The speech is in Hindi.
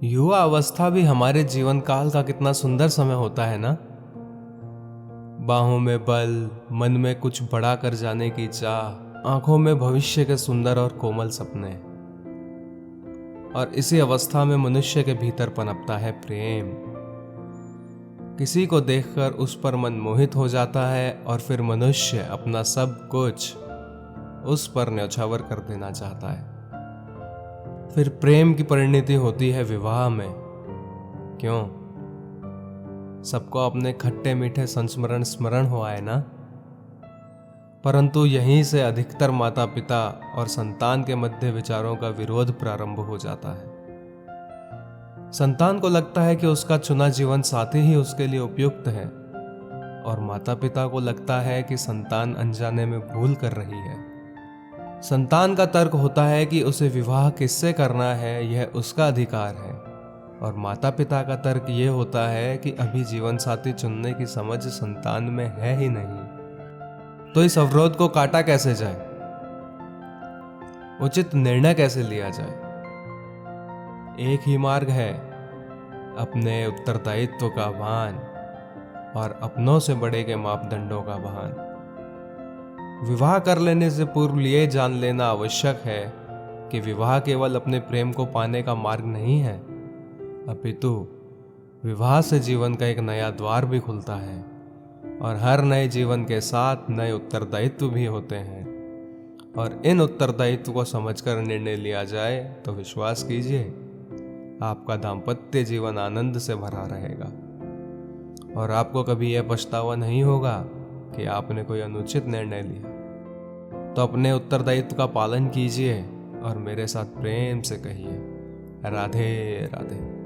युवा अवस्था भी हमारे जीवन काल का कितना सुंदर समय होता है ना। बाहों में बल, मन में कुछ बड़ा कर जाने की चाह, आंखों में भविष्य के सुंदर और कोमल सपने। और इसी अवस्था में मनुष्य के भीतर पनपता है प्रेम। किसी को देखकर उस पर मन मोहित हो जाता है और फिर मनुष्य अपना सब कुछ उस पर न्यौछावर कर देना चाहता है। फिर प्रेम की परिणति होती है विवाह में। क्यों? सबको अपने खट्टे मीठे संस्मरण स्मरण हुआ है ना। परंतु यहीं से अधिकतर माता पिता और संतान के मध्य विचारों का विरोध प्रारंभ हो जाता है। संतान को लगता है कि उसका चुना जीवन साथी ही उसके लिए उपयुक्त है, और माता पिता को लगता है कि संतान अनजाने में भूल कर रही है। संतान का तर्क होता है कि उसे विवाह किससे करना है यह उसका अधिकार है, और माता पिता का तर्क ये होता है कि अभी जीवन साथी चुनने की समझ संतान में है ही नहीं। तो इस अवरोध को काटा कैसे जाए? उचित निर्णय कैसे लिया जाए? एक ही मार्ग है, अपने उत्तरदायित्व का भान और अपनों से बड़े के मापदंडों का भान। विवाह कर लेने से पूर्व ये जान लेना आवश्यक है कि विवाह केवल अपने प्रेम को पाने का मार्ग नहीं है, अपितु विवाह से जीवन का एक नया द्वार भी खुलता है, और हर नए जीवन के साथ नए उत्तरदायित्व भी होते हैं। और इन उत्तरदायित्व को समझकर निर्णय लिया जाए तो विश्वास कीजिए, आपका दाम्पत्य जीवन आनंद से भरा रहेगा, और आपको कभी यह पछतावा नहीं होगा कि आपने कोई अनुचित निर्णय लिया। तो अपने उत्तरदायित्व का पालन कीजिए और मेरे साथ प्रेम से कहिए, राधे राधे।